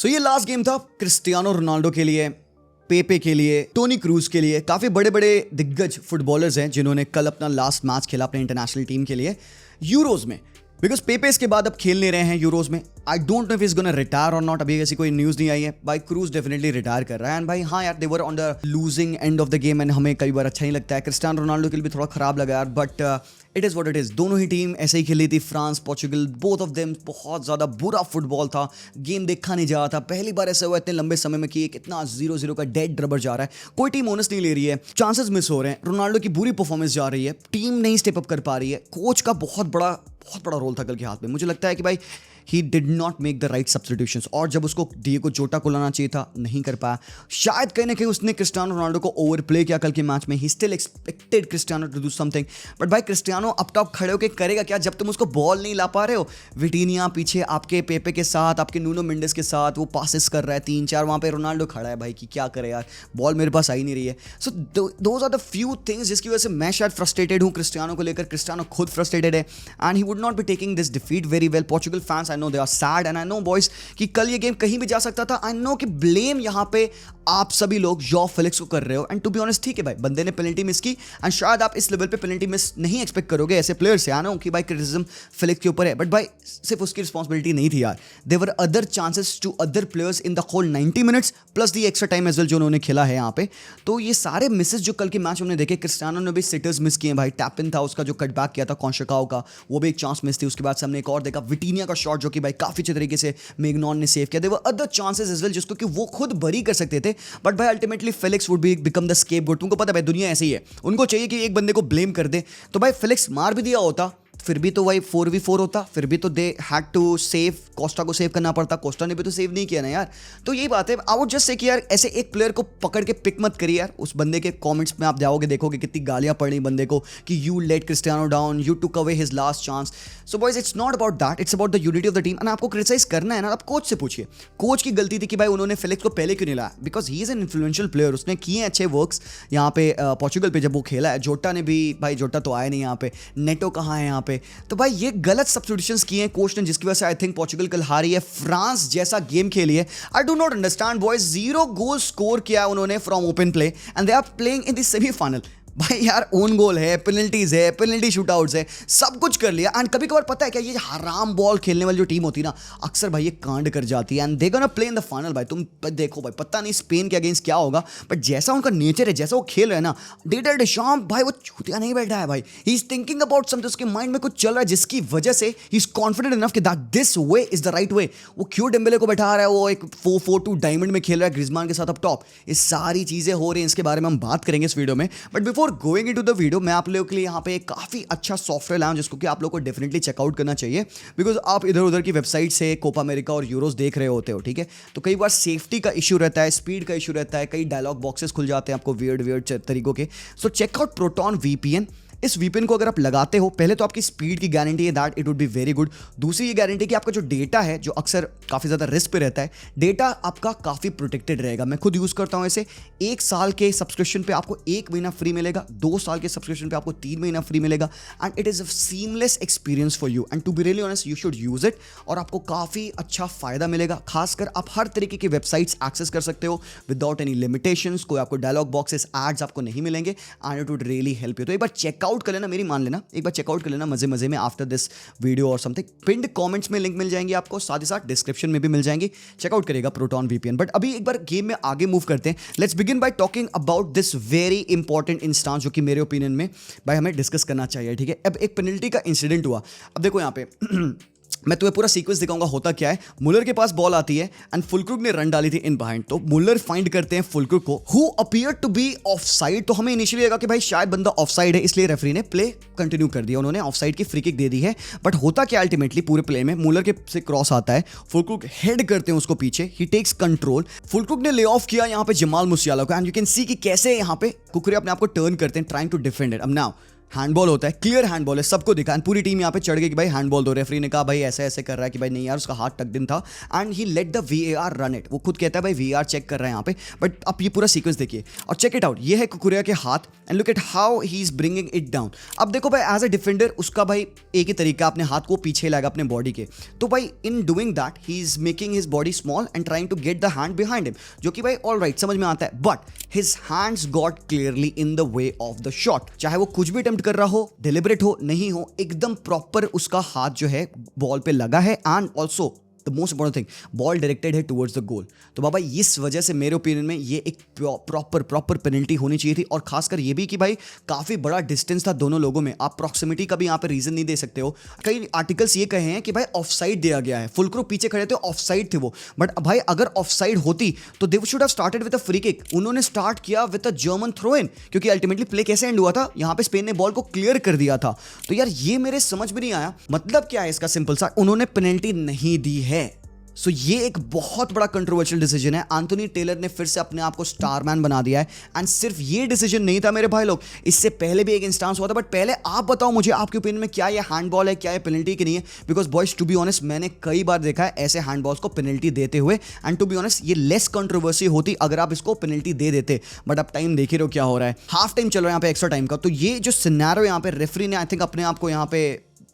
सो ये last game था Cristiano Ronaldo के लिए, पेपे के लिए, टोनी क्रूज के लिए। काफ़ी बड़े बड़े दिग्गज फुटबॉलर्स हैं जिन्होंने कल अपना लास्ट मैच खेला अपने इंटरनेशनल टीम के लिए यूरोज में। बिकॉज पेपे इसके बाद अब खेल नहीं रहे हैं यूरोज में। I don't know if is gonna retire और नॉट, अभी ऐसी कोई न्यूज़ नहीं आई है। भाई क्रूज डेफिनेटली रिटायर कर रहा है। एंड भाई हाँ यार, they were on the losing end of the game and हमें कई बार अच्छा नहीं लगता है। क्रिस्टियानो रोनाल्डो के लिए भी थोड़ा खराब लगा यार, but it is what it is. दोनों ही टीम ऐसे ही खेली थी, France Portugal, both of them बहुत ज़्यादा बुरा फुटबॉल था। गेम देखा नहीं जा रहा था। पहली बार ऐसा हुआ इतने लंबे समय में कि कितना 0-0 का डेड रबर जा रहा है। कोई टीम ओनस नहीं ले रही है, चांसेस मिस हो रहे हैं। रोनाल्डो की बुरी परफॉर्मेंस जा रही है, टीम नहीं स्टेप अप कर पा रही है। कोच का बहुत बड़ा रोल था कल के हाथ में। मुझे लगता है कि भाई he did not make the right substitutions, और जब उसको डिएगो जोटा को लाना चाहिए था नहीं कर पाया। शायद कहीं ना कहीं उसने क्रिस्टियानो रोनाल्डो को ओवर प्ले किया कल के मैच में। He still expected Cristiano to do something, but भाई क्रिस्टियानो अप टॉप खड़े होकर करेगा क्या जब तुम उसको बॉल नहीं ला पा रहे हो। विटीनिया पीछे आपके पेपे के साथ, आपके नूनो मेंडेस के साथ वो पासेस कर रहा है 3-4, वहाँ पे रोनाल्डो खड़ा है भाई कि क्या करे यार, बॉल मेरे पास आई नहीं रही है। So those are the few things जिसकी वजह से मैं शायद फ्रस्ट्रेटेड हूँ क्रिस्टियानो को लेकर। क्रिस्टियानो खुद फ्रस्ट्रेटेड है and he would not be taking this defeat very well. Portugal fans I know they are sad and I know boys कि कल ये गेम कहीं भी जा सकता था। आई नो कि ब्लेम यहाँ पे आप सभी लोग जॉ फेलिक्स को कर रहे हो, एंड टू बी ऑनेस्ट ठीक है भाई, बंदे ने पेनल्टी मिस की एंड शायद आप इस लेवल पे पेनल्टी मिस नहीं एक्सपेक्ट करोगे ऐसे प्लेयर से। आना कि भाई क्रिटिसिज्म फेलिक्स के ऊपर है, बट भाई सिर्फ उसकी रिस्पॉन्सिबिलिटी नहीं थी यार। There were other chances to other players in the whole 90 minutes plus the extra time as well जो उन्होंने खेला है यहाँ पे। तो ये सारे मिसेस जो कल के मैच हमने देखे, क्रिस्टियानो ने भी सिटर्स मिस किए भाई। टैपिन था उसका जो कटबैक किया था कॉन्शकाओ का, वो भी एक चांस मिस थी। उसके बाद से हमने एक और देखा विटीनिया का शॉट जो कि भाई काफी अच्छे तरीके से मेगनॉन ने सेव किया। There were other chances as well जिसको कि वो खुद बरी कर सकते थे, बट भाई ultimately Felix would be become the scapegoat. तुमको पता है भाई दुनिया ऐसी ही है, उनको चाहिए कि एक बंदे को ब्लेम कर दे। तो भाई फेलिक्स मार भी दिया होता फिर भी तो भाई 4v4 होता, फिर भी तो they had to save, Costa को सेव करना पड़ता। कोस्टा ने भी तो सेव नहीं किया ना यार। तो यही बात है, आई वुड जस्ट से कि यार ऐसे एक प्लेयर को पकड़ के पिक मत करिए यार। उस बंदे के कमेंट्स में आप जाओगे देखोगे कितनी गालियां पड़ रही बंदे को कि you let Cristiano down, you took away his last chance. So boys it's not about that, it's about the unity of the team. And आपको क्रिटिसाइज करना है ना, आप कोच से पूछिए। कोच की गलती थी कि भाई उन्होंने फेलिक्स को पहले क्यों नहीं लाया, because he is an influential player. उसने किए अच्छे वर्क्स यहाँ पे पोर्चुगल पे जब वो खेला है। जोटा ने भी, भाई जोटा तो आया नहीं यहाँ पे, नेटो कहाँ है यहाँ पे। तो भाई ये गलत सब्स्टिट्यूशंस किए हैं कोच ने, जिसकी वजह से आई थिंक पोर्चुगल कल हारी है। फ्रांस जैसा गेम खेली है, I do not understand boys. 0 goal score किया है उन्होंने from open play and they are playing in the semifinal. भाई यार ओन गोल है, पेनल्टीज है, पेनल्टी शूटआउट्स है, सब कुछ कर लिया। एंड कभी कभार पता है क्या, ये हराम बॉल खेलने वाली जो टीम होती है ना, अक्सर भाई ये कांड कर जाती है and they gonna play in the final. भाई तुम देखो भाई, पता नहीं स्पेन के अगेंस्ट क्या होगा, बट जैसा उनका नेचर है, जैसा वो खेल रहे हैं ना, डिडियर डेशम्प्स भाई वो चूतिया नहीं बैठा है भाई। He is thinking about something, उसके माइंड में कुछ चल रहा है जिसकी वजह से ही इज कॉन्फिडेंट इनफ कि that this way is the right way. वो क्यों डेम्बेले को बैठा रहा है, वो एक 4-4-2 डायमंड में खेल रहा है ग्रिजमान के साथ अप टॉप। ये सारी चीजें हो रही हैं, इसके बारे में हम बात करेंगे इस वीडियो में। But before going into the video, मैं आप लोगों के लिए यहाँ पे एक काफी अच्छा सॉफ्टवेयर लाया हूं जिसको कि आप लोगों को डेफिनेटली चेकआउट करना चाहिए। बिकॉज आप इधर उधर की वेबसाइट से कोपा अमेरिका और यूरोस देख रहे होते हो, ठीक है, तो कई बार सेफ्टी का इशू रहता है, स्पीड का इशू रहता है, कई डायलॉग बॉक्सेस खुल जाते हैं आपको वियर्ड तरीकों के। सो चेकआउट प्रोटॉन VPN। इस VPN को अगर आप लगाते हो, पहले तो आपकी स्पीड की गारंटी है that it would be very good. दूसरी ये गारंटी कि आपका जो डेटा है, जो अक्सर काफ़ी ज़्यादा रिस्क पे रहता है, डेटा आपका काफ़ी प्रोटेक्टेड रहेगा। मैं खुद यूज़ करता हूँ इसे। 1 साल के सब्सक्रिप्शन पे आपको 1 महीना फ्री मिलेगा, 2 साल के सब्सक्रिप्शन पे आपको 3 महीना फ्री मिलेगा and it is a seamless experience for you and to be really honest you should use it. और आपको काफ़ी अच्छा फ़ायदा मिलेगा, खासकर आप हर तरीके की वेबसाइट्स एक्सेस कर सकते हो विदाउट एनी लिमिटेशंस। कोई आपको डायलॉग बॉक्सेस, एड्स आपको नहीं मिलेंगे and it would really help you. तो एक बार चेकआउट कर लेना, मेरी मान लेना, एक बार चेकआउट कर लेना मजे मजे में आफ्टर दिस वीडियो और समथिंग। पिंड कमेंट्स में लिंक मिल जाएंगे आपको, साथ ही साथ डिस्क्रिप्शन में भी मिल जाएंगे। चेकआउट करेगा प्रोटॉन VPN। बट अभी एक बार गेम में आगे मूव करते हैं। Let's begin by talking about this very important instance जो कि मेरे ओपिनियन में भाई हमें डिस्कस करना चाहिए, ठीक है। अब एक पेनल्टी का इंसिडेंट हुआ। अब देखो यहाँ पे मैं तुम्हें पूरा सीक्वेंस दिखाऊंगा होता क्या है। मुलर के पास बॉल आती है एंड फुलक्रुग ने रन डाली थी इन बिहाइंड। तो मुलर फाइंड करते हैं फुलक्रुग को, who appear to be offside. तो हमें इनिशियली लगा कि भाई शायद बंदा ऑफसाइड है, इसलिए रेफरी ने प्ले कंटिन्यू कर दिया, उन्होंने ऑफसाइड की फ्री किक दे दी है। बट होता क्या अल्टीमेटली पूरे प्ले में, मुलर के से क्रॉस आता है, फुलक्रुग हेड करते हैं उसको पीछे, ही टेक्स कंट्रोल। फुलक्रुग ने ले ऑफ किया यहाँ पे जमाल मुसियाला को एंड यू कैन सी कि कैसे यहाँ पे कुकरे अपने आप को टर्न करते हैं ट्राइंग टू डिफेंड इट। अब नाउ हैंडबॉल होता है, क्लियर हैंडबॉल है, सबको दिखा एंड पूरी टीम यहाँ पे चढ़ गई कि भाई हैंडबॉल दो। रेफरी ने कहा भाई ऐसे ऐसे कर रहा है कि भाई नहीं यार उसका हाथ टक इन था and he let the VAR run it. वो खुद कहता है भाई VAR चेक कर रहा है यहाँ पे, बट आप ये पूरा सीक्वेंस देखिए और चेक इट आउट। ये है कुकुरेया के हाथ and look at how he is bringing it down. अब देखो भाई एज अ डिफेंडर उसका भाई एक ही तरीका, अपने हाथ को पीछे लाएगा अपने बॉडी के, तो भाई in doing that he is making his body small and trying to get the hand behind him, जो कि भाई ऑल राइट समझ में आता है, but his hands got clearly in the way of the shot. चाहे वो कुछ भी अटेम्प्ट कर रहा हो, डिलिबरेट हो नहीं हो, एकदम प्रॉपर उसका हाथ जो है बॉल पे लगा है and also the most important thing ball directed है टुवर्ड्स द गोल। तो बाबा इस वजह से मेरे ओपिनियन में ये एक प्रॉपर पेनल्टी होनी चाहिए थी। और खासकर ये भी कि भाई काफ़ी बड़ा डिस्टेंस था दोनों लोगों में, आप प्रॉक्सिमिटी का भी यहाँ पे रीजन नहीं दे सकते हो। कई आर्टिकल्स ये कहे हैं कि भाई ऑफ साइड दिया गया है, फुल क्रू पीछे खड़े थे, ऑफ साइड थे वो, बट भाई अगर ऑफ साइड होती तो they should have started with a free kick. उन्होंने स्टार्ट किया with a German throw in, क्योंकि अल्टीमेटली प्ले कैसे एंड हुआ था, यहाँ पे स्पेन ने बॉल को क्लियर कर दिया था। तो यार ये मेरे समझ में नहीं आया, मतलब क्या है इसका सिंपल सा, उन्होंने पेनल्टी नहीं दी है। सो ये एक बहुत बड़ा कंट्रोवर्शियल डिसीजन है। एंथोनी टेलर ने फिर से अपने आप को स्टारमैन बना दिया है एंड सिर्फ ये डिसीजन नहीं था मेरे भाई लोग, इससे पहले भी एक इंस्टांस हुआ था। बट पहले आप बताओ मुझे आपके ओपिनियन में क्या ये हैंडबॉल है, क्या ये पेनल्टी की नहीं है, because boys to be honest मैंने कई बार देखा है ऐसे हैंडबॉल्स को पेनल्टी देते हुए एंड टू बी ऑनेस्ट ये लेस कंट्रोवर्सी होती अगर आप इसको पेनल्टी दे देते। बट अब टाइम देख ही रहो क्या हो रहा है, हाफ टाइम चल रहा है यहाँ पे एक्स्ट्रा टाइम का। तो ये जो सिनेरियो यहाँ पे रेफरी ने आई थिंक अपने आप को यहाँ पे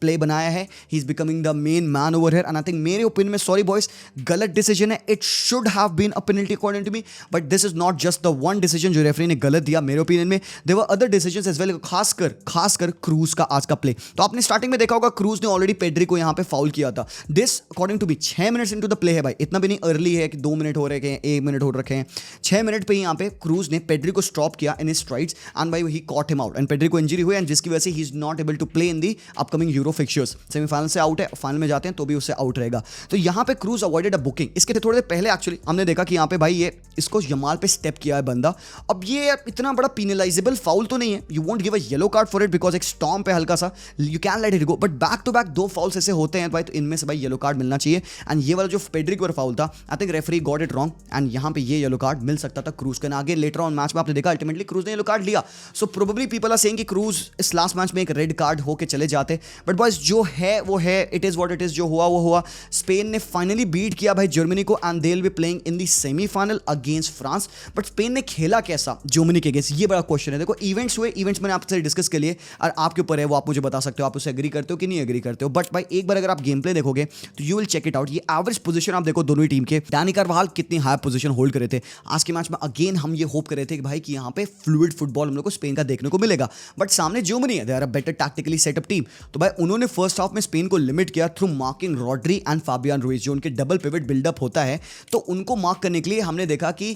प्ले बनाया है, he is becoming the main man over here and I think मेरे ओपिनियन में सॉरी बॉयज गलत डिसीजन है, it should have been a penalty according to me, but this is not just the one decision जो referee ने गलत दिया मेरे opinion में, there were other decisions as well, खासकर क्रूज का आज का प्ले। तो आपने स्टार्टिंग में देखा होगा क्रूज ने ऑलरेडी पेड्री को यहाँ पे फाउल किया था, this according to me 6 minutes into the play है भाई, इतना भी नहीं अर्ली है कि 2 मिनट हो रखे हैं, 1 मिनट हो रखे हैं, 6 मिनट पे ही यहाँ पे क्रूज ने पेड्री को स्टॉप किया इन हिज स्ट्राइड्स एंड भाई he caught him out and Pedri को इंजरी हुई एंड जिसकी वजह से he is not able to play in the upcoming Euro fixtures. Semifinal से आउट है, फाइनल में जाते हैं तो भी उससे आउट रहेगा। तो यहाँ पे क्रूज अवॉइडेड अ बुकिंग। इसके थोड़े देर पहले एक्चुअली हमने देखा कि यहाँ पे भाई ये इसको यमाल पे स्टेप किया है बंदा। अब ये इतना बड़ा पीनलाइजेबल फाउल तो नहीं है, you won't give a yellow card for it because एक स्टॉर्म पे हल्का सा you can let it go, but back to back 2 fouls ऐसे होते हैं भाई, तो इनमें से भाई येलो कार्ड मिलना चाहिए एंड ये वाला जो पेड्री का फाउल था I think referee got it wrong and यहाँ पे ये येलो कार्ड मिल सकता था क्रूज का। आगे लेटर ऑन मैच में आपने देखा अल्टीमेटली क्रूज ने येलो कार्ड लिया, so probably people are saying कि क्रूज इस लास्ट मैच में एक रेड कार्ड होके चले जाते, बट बॉयज जो है वो है, it is what it is, जो हुआ वो हुआ। स्पेन ने फाइनली बीट किया भाई जर्मनी को and they will be playing in the semifinal against France. But Spain ने खेला कैसा जर्मनी के अगेंस्ट, ये बड़ा क्वेश्चन है। देखो इवेंट्स हुए, इवेंट्स मैंने आपसे डिस्कस के लिए और आपके ऊपर है, वो आप मुझे बता सकते हो आप उससे एग्री करते हो कि नहीं एग्री करते हो, बट भाई एक बार अगर आप गेम प्ले देखोगे तो you will check it out. ये एवरेज पोजीशन आप देखो दोनों ही टीम के, डैनी कार्वाहाल कितनी हाई पोजीशन होल्ड करे थे आज के मैच में। अगेन हम ये होप कर रहे थे कि भाई कि यहाँ पे फ्लूइड फुटबॉल हम लोग को स्पेन का देखने को मिलेगा, बट सामने जर्मनी है, they are a better tactically setup team. तो भाई उन्होंने फर्स्ट हाफ में स्पेन को लिमिट किया through marking Rodri and Fabian Ruiz, जो उनके डबल पिवट बिल्डअप होता है, तो उनको मार्क करने के लिए हमने देखा कि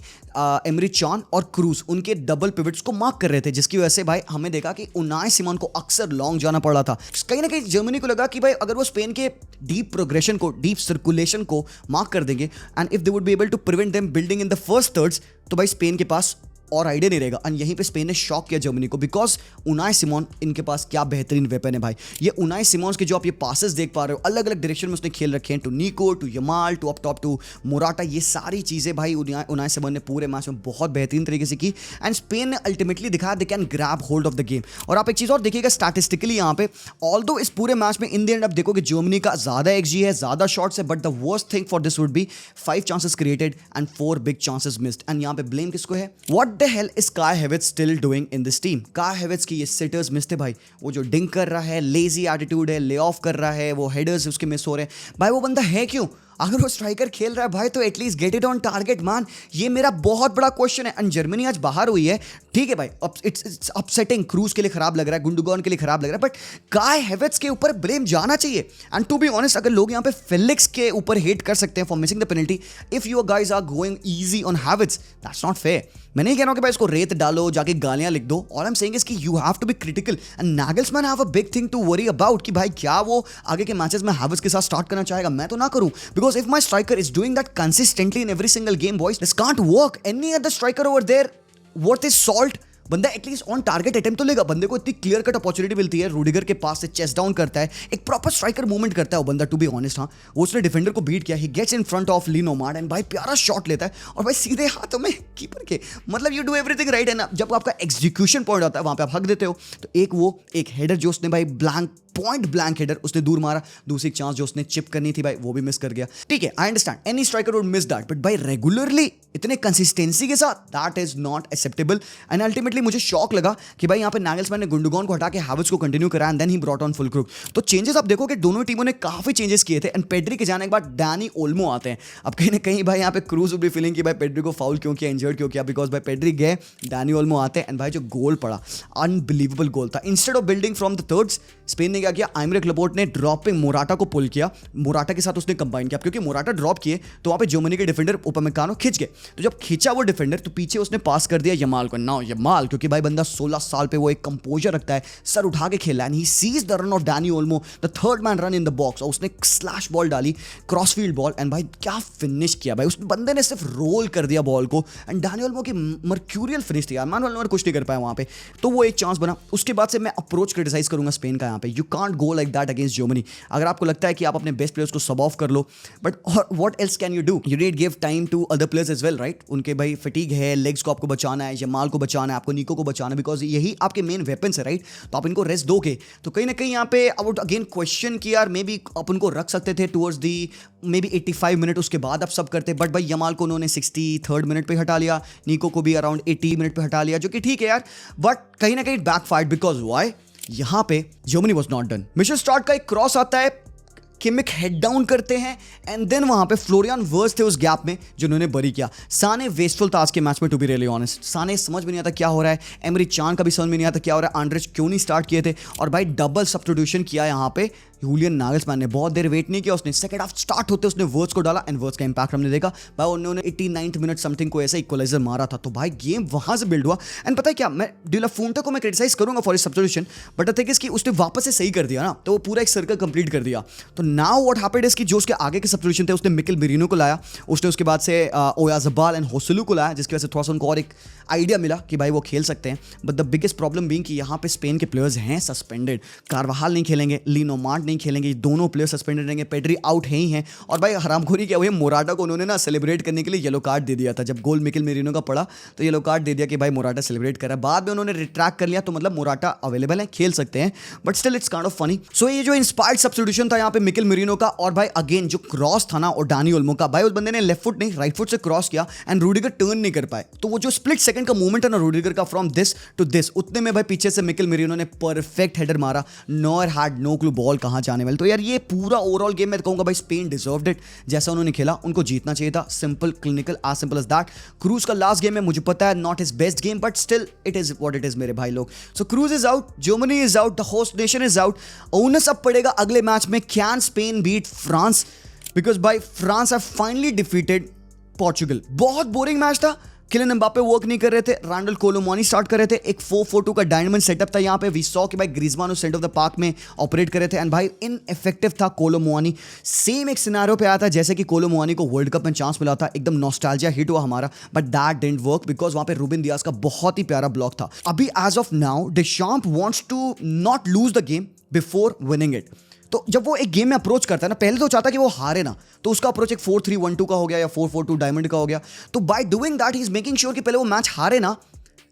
एमरी चान और क्रूज उनके डबल पिवट्स को मार्क कर रहे थे, जिसकी वजह से भाई हमें देखा कि उनाई सिमोन को अक्सर लॉन्ग जाना पड़ रहा था। कहीं ना कहीं जर्मनी को लगा कि भाई अगर वो स्पेन के डीप प्रोग्रेशन को, डीप सर्कुलेशन को मार्क कर देंगे and if they would be able to prevent them building in the first thirds, तो भाई स्पेन के पास और आइडिया नहीं रहेगा। एंड यहीं पे स्पेन ने शॉक किया जर्मनी को, बिकॉज उनाई सिमोन इनके पास क्या बेहतरीन वेपन है भाई। ये उनाई सिमोन्स के जो आप ये पासेस देख पा रहे हो, अलग अलग डायरेक्शन में उसने खेल रखे हैं, to Nico, to Yamal, to up top, to Morata, ये सारी चीज़ें भाई उनाई सिमोन ने पूरे मैच में बहुत बेहतरीन तरीके से की एंड स्पेन ने अल्टीमेटली दिखाया they can grab hold of the game. और आप एक चीज़ और देखिएगा स्टैटिस्टिकली यहाँ पे, ऑल्दो इस पूरे मैच में इन द एंड आप देखोगे जर्मनी का ज़्यादा एक्सजी है, ज़्यादा शॉट्स है, but the worst thing for this would be 5 chances created and 4 big chances missed. And यहाँ पे ब्लेम किसको है? What the hell is Kai Havertz still doing in this team? Kai Havertz की ये seaters miss थे भाई, वो जो डिंक कर रहा है, लेजी एटीट्यूड है, ले ऑफ कर रहा है, वो हेडर्स उसके मिस हो रहे हैं भाई, वो बंदा है क्यों? अगर वो स्ट्राइकर खेल रहा है भाई तो at least get it on target मान, ये मेरा बहुत बड़ा क्वेश्चन है। एंड जर्मनी आज बाहर हुई है, ठीक है भाई, इट्स अपसेटिंग, क्रूज के लिए खराब लग रहा है, गुंडोगान के लिए खराब लग रहा है, बट काय हेविट्स के ऊपर ब्लेम जाना चाहिए। एंड टू बी ऑनेस्ट, अगर लोग यहाँ पे फेलिक्स के ऊपर हेट कर सकते हैं for missing the penalty, if your guys are going easy on Havertz, that's not fair. मैं नहीं कह रहा हूं कि भाई इसको रेत डालो, जाके गालियां लिख दो, all I am saying is कि you have to be critical and Nagelsmann have a big thing to worry about कि भाई क्या वो आगे के मैचेस में हैविट्स के साथ स्टार्ट करना चाहेगा? मैं तो ना करूं, because if my striker is doing that consistently in every single game, boys, this can't work. Any other striker over there worth his salt बंदा एटलीस्ट ऑन टारगेट अटेम्प्ट तो लेगा, बंदे को इतनी क्लियर कट अपॉर्चुनिटी मिलती है, Rudiger के पास से चेस्ट डाउन करता है, एक प्रॉपर स्ट्राइकर मूवमेंट करता है वो बंदा, टू बी ऑनेस्ट। हाँ, वो उसने डिफेंडर को बीट किया, he gets in front of Le Normand and भाई प्यारा शॉट लेता है और भाई सीधे हाथों में कीपर के, मतलब यू डू एवरीथिंग राइट है ना। जब आपका एग्जीक्यूशन पॉइंट आता है वहां पे आप हक देते हो। तो एक हेडर जो उसने भाई पॉइंट ब्लैंक हेडर उसने दूर मारा, दूसरी चांस जो उसने चिप करनी थी भाई वो भी मिस कर गया। ठीक है, I understand any striker would miss that, but भाई रेगुलरली इतने कंसिस्टेंसी के साथ that is not acceptable. And ultimately मुझे शॉक लगा कि भाई यहाँ पे नागल्समैन ने गुंडोगन को हटा के हैवर्ट्ज को कंटिन्यू करा and then he brought on Fullkrug. तो चेंजेस आप देखो कि दोनों टीमों ने काफी चेंजेस किए थे एंड पेड्री के जाने के बाद डैनी ओल्मो आते हैं। अब कहीं ना कहीं भाई यहाँ पे क्रूज वुड बी फीलिंग कि भाई पेड्री को फाउल क्यों किया, इंजर्ड क्यों किया, बिकॉज भाई पेड्री गए, डैनी ओल्मो आते हैं एंड भाई जो गोल पड़ा अनबिलीवेबल गोल था। Instead of building from the thirds, Spain ने क्या किया, आइमरिक लपोर्ट ने ड्रॉपिंग मोराटा को पुल किया, मोराटा के साथ उसने कंबाइन किया, क्योंकि मोराटा ड्रॉप किए तो वहां पे जर्मनी के डिफेंडर उपमेकानो खिंच गए। तो जब खींचा वो डिफेंडर तो पीछे उसने पास कर दिया यमाल को। नाउ यमाल क्योंकि भाई बंदा 16 साल पे वो एक कंपोजर रखता है, सर उठा के खेला and he sees the run of Danny Olmo, the third man run in the box, और उसने स्लैश बॉल डाली, क्रॉसफील्ड बॉल एंड भाई क्या फिनिश किया भाई, उस बंदे ने सिर्फ रोल कर दिया बॉल को एंड डैनी ओल्मो की मर्क्यूरियल फिनिश थी यार, मैनुअल कुछ नहीं कर पाया वहां पे। तो वो एक चांस बना। उसके बाद से मैं अप्रोच क्रिटिसाइज करूंगा स्पेन का यहाँ पे, you can't go like that against Germany. अगर आपको लगता है कि आप अपने बेस्ट प्लेयर्स को सब ऑफ कर लो, but what else can you do, you need give time to other players as well, right. उनके भाई फटीग है, लेग्स को आपको बचाना है, यमाल को बचाना है, आपको निको को बचाना है, बिकॉज यही आपके मेन वेपन्स है, राइट। तो आप इनको रेस्ट दोगे तो कहीं ना कहीं यहाँ पे आई वुड अगेन क्वेश्चन कि यार मे बी आप उनको रख सकते थे towards the may be 85 minute, उसके बाद आप सब करते। बट भाई यमाल को उन्होंने 63rd मिनट पे हटा लिया, निको को भी अराउंड 80 मिनट पे हटा लिया, जो कि ठीक है यार, बट कहीं ना कहीं बैकफायर्ड बिकॉज व्हाई, यहां पे Germany was not done. Mitchell Starc का एक क्रॉस आता है, किमिक हेड डाउन करते हैं एंड देन वहां पे फ्लोरियन वर्स थे उस गैप में जिन्होंने बरी किया। साने वेस्टफुल था आज के मैच में, टू बी रियली ऑनेस्ट। साने समझ में नहीं आता क्या हो रहा है, एमरी चान का भी समझ में नहीं आता क्या हो रहा है, आंड्रेज क्यों नहीं स्टार्ट किए थे, और भाई डबल सब्स्टिट्यूशन किया यहां पे यूलियन नागल्समैन ने, बहुत देर वेट नहीं किया उसने, सेकंड हाफ स्टार्ट होते उसने वर्ड्स को डाला एंड वर्ड्स का इंपैक्ट हमने देखा भाई, उन्होंने 89th मिनट समथिंग को ऐसा इक्वलाइजर मारा था। तो भाई गेम वहां से बिल्ड हुआ एंड पता है क्या, मैं डी ला फूंटे को मैं क्रिटिसाइज करूंगा for his substitution, but the thing is कि उसने वापस से सही कर दिया ना, तो वो पूरा एक सर्कल कंप्लीट कर दिया। तो नाउ व्हाट हैपेंड इज कि जो उसके आगे के सब्स्टिट्यूशन थे, उसने मिकेल मेरिनो को लाया, उसने उसके बाद से ओयाज़बाल एंड होसलू को लाया, जिसकी वजह से थोड़ा सा उनको और एक आइडिया मिला कि भाई वो खेल सकते हैं। But the biggest problem being कि यहाँ पे स्पेन के प्लेयर्स हैं सस्पेंडेड, कार्वाहाल नहीं खेलेंगे, ली नोमाड नहीं खेलेंगे, दोनों प्लेयर सस्पेंडेड रहेंगे, पेड्री आउट है ही हैं, और भाई हरामखोरी क्या हुई, मोराटा को उन्होंने ना सेलिब्रेट करने के लिए येलो कार्ड दे दिया था। जब गोल मिकेल मेरिनो का पड़ा तो येलो कार्ड दे दिया कि भाई मोराटा सेलिब्रेट करा, बाद में उन्होंने रिट्रैक्ट कर लिया, तो मतलब मोराटा अवेलेबल है, खेल सकते हैं, but still it's kind of funny. So ये जो इंस्पायर्ड सब्स्टिट्यूशन था यहाँ पे मिकेल मेरिनो का, और भाई अगेन जो क्रॉस था ना और डैनी ओल्मो का, भाई उस बंदे ने लेफ्ट फुट नहीं राइट फुट से क्रॉस किया एंड रूडिगर टर्न नहीं कर पाए, तो वो जो स्प्लिट सेकंड का मूवमेंट है ना रूडिगर का फ्रॉम दिस टू दिस, उतने में भाई पीछे से मिकेल मेरिनो ने परफेक्ट हेडर मारा, Neuer had no clue ball कहां जाने वाली। तो यार ये पूरा ओवरऑल गेम मैं कहूंगा भाई स्पेन डिजर्व्ड इट, जैसा उन्होंने खेला उनको जीतना चाहिए था, simple clinical as simple as that. Kroos का लास्ट गेम है, मुझे पता है not his best game, but still it is what it is मेरे भाई लोग। So Kroos is out, Germany is out, the host nation is out. Onus अब पड़ेगा अगले मैच में, can Spain beat France, because भाई France have finally defeated Portugal. बहुत boring match था, किलियन एम्बापे वर्क नहीं कर रहे थे, रैंडल कोलोमुआनी स्टार्ट कर रहे थे, एक 4-4-2 का डायनामिक सेटअप था यहाँ पे। वी सॉ कि भाई ग्रीजमान उस सेंटर ऑफ द पार्क में ऑपरेट कर रहे थे एंड भाई इनइफेक्टिव था कोलोमुआनी। सेम एक सिनेरियो पे आया था जैसे कि कोलोमुआनी को वर्ल्ड कप में चांस मिला था, एकदम नॉस्टैल्जिया हिट हुआ हमारा, but that didn't work because वहां पे रूबिन दियाज का बहुत ही प्यारा ब्लॉक था। अभी as of now Deschamps wants to not lose the game before winning it. तो जब वो एक गेम में अप्रोच करता है ना, पहले तो चाहता कि वो हारे ना, तो उसका अप्रोच एक 4-3-1-2 का हो गया या 4-4-2 डायमंड का हो गया। तो by doing that he is making sure कि पहले वो मैच हारे ना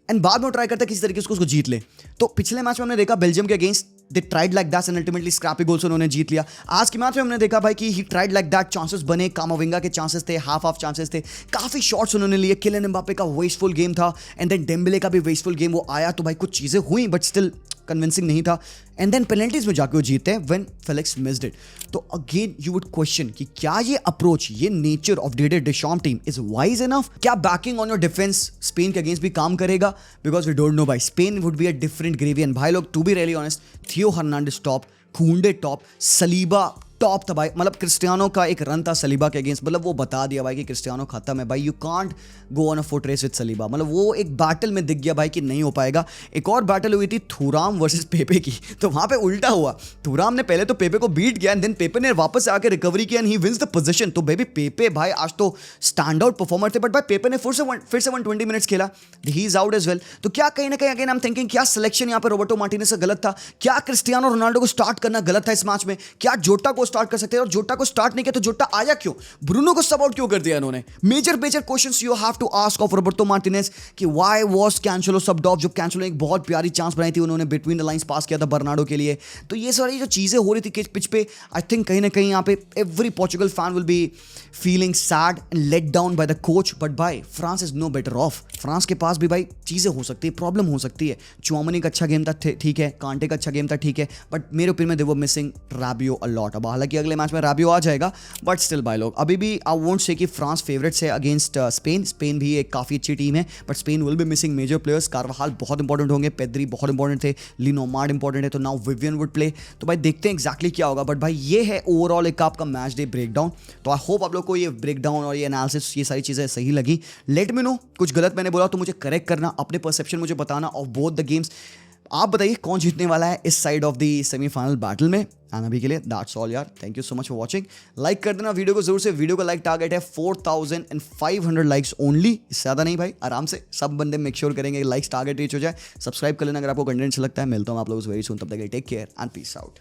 एंड बाद में ट्राई करता है किसी तरीके से उसको जीत ले। तो पिछले मैच में हमने देखा बेल्जियम के against they tried like that and ultimately scrappy goal से उन्होंने जीत लिया। आज के मैच में हमने देखा भाई कि he tried like that, chances बने, कामाविंगा के चांसेस थे, हाफ चांसेस थे, काफी शॉट्स उन्होंने लिए, किलियन एम्बापे का वेस्टफुल गेम था एंड देन डेम्बले का भी वेस्टफुल गेम वो आया, तो भाई कुछ चीजें हुई बट स्टिल कन्विंसिंग नहीं था एंड देन पेनल्टीज में जाके वो जीते हैं व्हेन फेलिक्स मिस्ड इट। तो अगेन यू वुड क्वेश्चन कि क्या ये अप्रोच, ये nature of Didier Deschamps team is wise enough? क्या backing on your defence Spain के अगेंस्ट भी काम करेगा? बिकॉज वी डोंट नो भाई, Spain would be a different gravy and भाई लोग to be really honest, Theo Hernandez top, Kounde top, Saliba top था भाई, मतलब क्रिस्टियानो का एक रन था सलीबा के अगेंस्ट, मतलब वो बता दिया भाई कि क्रिस्टियानो खत्म है भाई, you can't go on a foot race with Saliba, मतलब वो एक बैटल में दिख गया भाई कि नहीं हो पाएगा। एक और बैटल हुई थी थुराम वर्सेस पेपे की, तो वहां पे उल्टा हुआ, थुराम ने पहले तो पेपे को बीट किया एंड देन पेपे ने वापस आके रिकवरी किया and he wins the position. तो बेबी पेपे भाई आज तो स्टैंड आउट परफॉर्मर थे, बट भाई पेपे ने फिर से 120 मिनट्स खेला, he is out as well. तो क्या कहीं ना कहीं अगेन आई एम थिंकिंग क्या सिलेक्शन यहाँ पे रोबर्टो मार्टिनेज का गलत था, क्या क्रिस्टियानो रोनाल्डो को स्टार्ट करना गलत था इस मैच में, क्या जोटा को स्टार्ट कर सकते हैं, और जोटा को स्टार्ट नहीं किया तो जोटा आया क्यों, ब्रूनो को सब आउट क्यों कर दिया इन्होंने। Major questions you have to ask of Roberto Martinez कि why was Cancelo subbed off, जो कैंसेलो ने एक बहुत प्यारी चांस बनाई थी, उन्होंने बिटवीन द लाइंस पास किया था बर्नार्डो के लिए। तो ये सारी जो चीजें हो रही थी पिच पे, आई थिंक कहीं ना कहीं यहाँ पे every Portugal fan will be feeling sad and let down by the coach, but भाई France is no better off, France के पास भी भाई चीजें हो सकती है, प्रॉब्लम हो सकती है। चुआमनी का अच्छा गेम था ठीक है, कांटे का अच्छा गेम था ठीक है, बट मेरे ओपिनियन में दे वर मिसिंग राबियो अ लॉट। अब हालांकि अगले मैच में राबियो आ जाएगा, बट स्टिल भाई लोग अभी भी आई वोंट से कि फ्रांस फेवरेट्स है अगेंस्ट स्पेन भी एक काफी अच्छी टीम है, but Spain will be missing major players, Carvajal बहुत इंपॉर्टेंट होंगे, पेद्री बहुत इंपॉर्टेंट थे, लिनोमार्ड इंपॉर्टेंट है, तो नाउ विवियन वुड प्ले। तो भाई देखते हैं एक्जैक्टली क्या होगा, बट भाई ये है ओवरऑल एक आपका मैच डे ब्रेकडाउन। तो आई होप आप लोग को ये ब्रेकडाउन और ये एनालिसिस ये सारी चीजें सही लगी। लेट मी नो, कुछ गलत मैंने बोला तो मुझे करेक्ट करना, अपने परसेप्शन मुझे बताना ऑफ बोथ द गेम्स। आप बताइए कौन जीतने वाला है इस side of the semifinal battle में। एंड अभी के लिए दैट्स ऑल यार, thank you so much for watching. Like कर देना वीडियो को जरूर से, वीडियो का लाइक टारगेट है 4500 लाइक्स ओनली, इससे ज़्यादा नहीं भाई, आराम से सब बंदे मेक श्योर करेंगे लाइक्स टारगेट रीच हो जाए। सब्सक्राइब कर लेना अगर आपको कंटेंट अच्छा लगता है। मिलता हूँ आप लोगों से वेरी सून, तब तक take care and peace out.